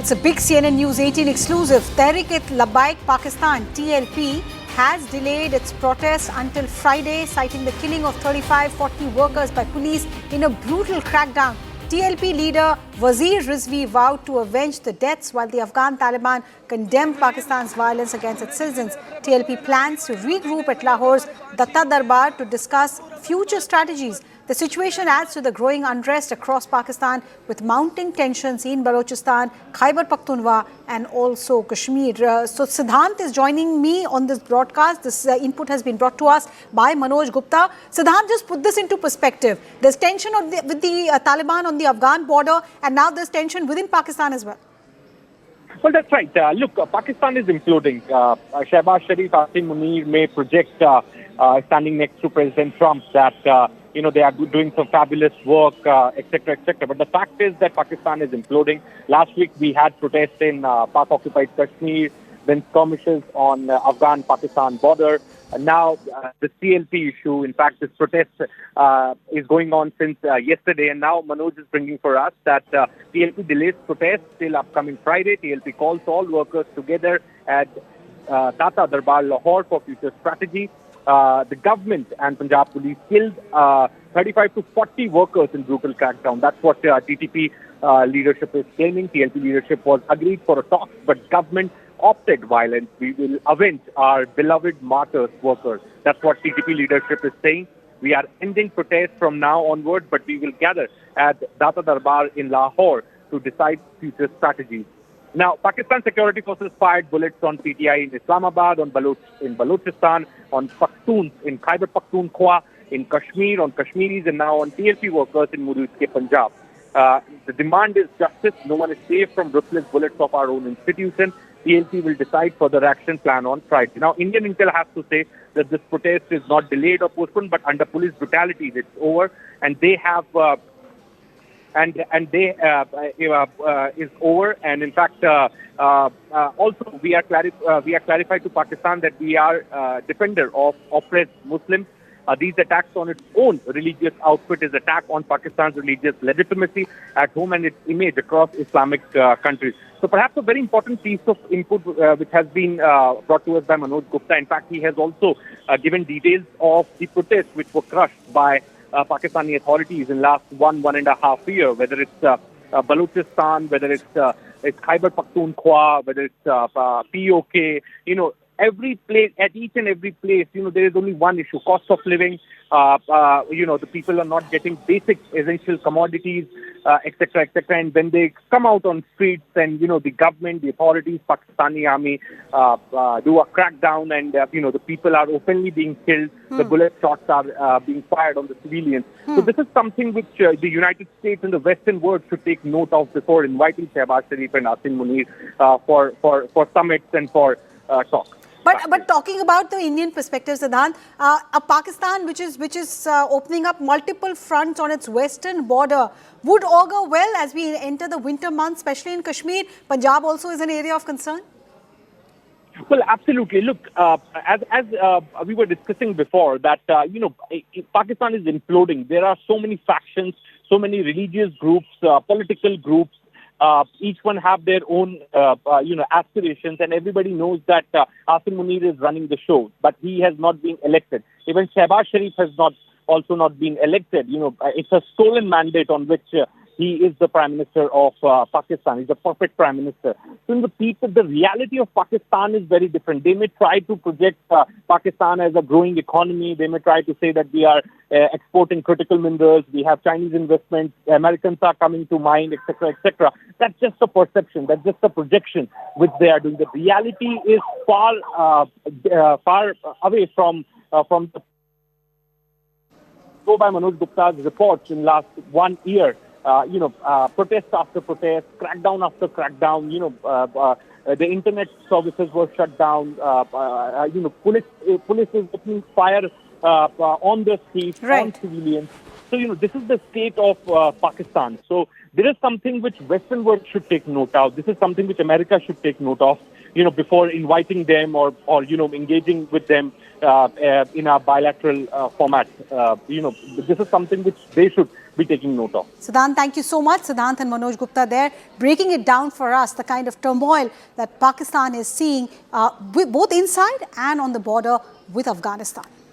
It's a big CNN News 18 exclusive. Tehreek-e-Labbaik Pakistan, TLP, has delayed its protests until Friday, citing the killing of 35-40 workers by police in a brutal crackdown. TLP leader Wazir Rizvi vowed to avenge the deaths while the Afghan Taliban condemned Pakistan's violence against its citizens. TLP plans to regroup at Lahore's Datta Darbar to discuss future strategies. The situation adds to the growing unrest across Pakistan with mounting tensions in Balochistan, Khyber Pakhtunkhwa and also Kashmir. So Siddhant is joining me on this broadcast. This input has been brought to us by Manoj Gupta. Siddhant, just put this into perspective. There's tension with the Taliban on the Afghan border, and now there's tension within Pakistan as well. Well, that's right. Look, Pakistan is imploding. Shehbaz Sharif, Asim Munir may project standing next to President Trump that they are doing some fabulous work, etc., etc. But the fact is that Pakistan is imploding. Last week we had protests in Pak-occupied Kashmir, then skirmishes on Afghan-Pakistan border. Now the TLP issue, in fact, this protest is going on since yesterday, and now Manoj is bringing for us that TLP delays protests till upcoming Friday. TLP calls all workers together at Datta Darbar, Lahore for future strategy. The government and Punjab police killed 35 to 40 workers in brutal crackdown. That's what TTP leadership is claiming. TLP leadership was agreed for a talk, but government opted violence. We will avenge our beloved martyrs workers. That's what TTP leadership is saying. We are ending protests from now onward, but we will gather at Datta Darbar in Lahore to decide future strategies. Now, Pakistan security forces fired bullets on PTI in Islamabad, on Balochistan, on Pakhtuns in Khyber Pakhtunkhwa, in Kashmir, on Kashmiris, and now on TLP workers in Murud-e Punjab. The demand is justice. No one is safe from ruthless bullets of our own institution. TLP will decide further action plan on Friday. Now, Indian Intel has to say that this protest is not delayed or postponed, but under police brutality, it's over, and they have. Is over, and in fact, also we are clarified to Pakistan that we are defender of oppressed Muslims. These attacks on its own religious outfit is attack on Pakistan's religious legitimacy at home and its image across Islamic countries. So perhaps a very important piece of input which has been brought to us by Manoj Gupta. In fact, he has also given details of the protests which were crushed by Pakistani authorities in last one and a half year, whether it's Balochistan, whether it's Khyber Pakhtunkhwa, whether it's POK, every place, at each and every place, there is only one issue: cost of living. The people are not getting basic essential commodities, etc., etc. And when they come out on streets, and the government, the authorities, Pakistani army do a crackdown, and the people are openly being killed. The bullet shots are being fired on the civilians. So this is something which the United States and the Western world should take note of before inviting Shehbaz Sharif and Asim Munir for summits and for talks. But talking about the Indian perspective, Siddhant, a Pakistan which is opening up multiple fronts on its western border would augur well as we enter the winter months, especially in Kashmir. Punjab also is an area of concern. Well, absolutely. Look, as we were discussing before, that Pakistan is imploding. There are so many factions, so many religious groups, political groups. Each one have their own, aspirations, and everybody knows that Asim Munir is running the show, but he has not been elected. Even Shehbaz Sharif has also not been elected. It's a stolen mandate on which he is the Prime Minister of Pakistan. He's a perfect Prime Minister. So the reality of Pakistan is very different. They may try to project Pakistan as a growing economy. They may try to say that we are exporting critical minerals. We have Chinese investments. Americans are coming to mind, etc., etc. That's just a perception. That's just a projection which they are doing. The reality is far away from the go by Manoj Gupta's reports in last 1 year. Protest after protest, crackdown after crackdown. The internet services were shut down. Police is opening fire on the streets, on civilians. So, this is the state of Pakistan. So, there is something which Western world should take note of. This is something which America should take note of, before inviting them or engaging with them in a bilateral format. This is something which they should be taking note of. Siddhant, thank you so much. Siddhant and Manoj Gupta there breaking it down for us, the kind of turmoil that Pakistan is seeing both inside and on the border with Afghanistan.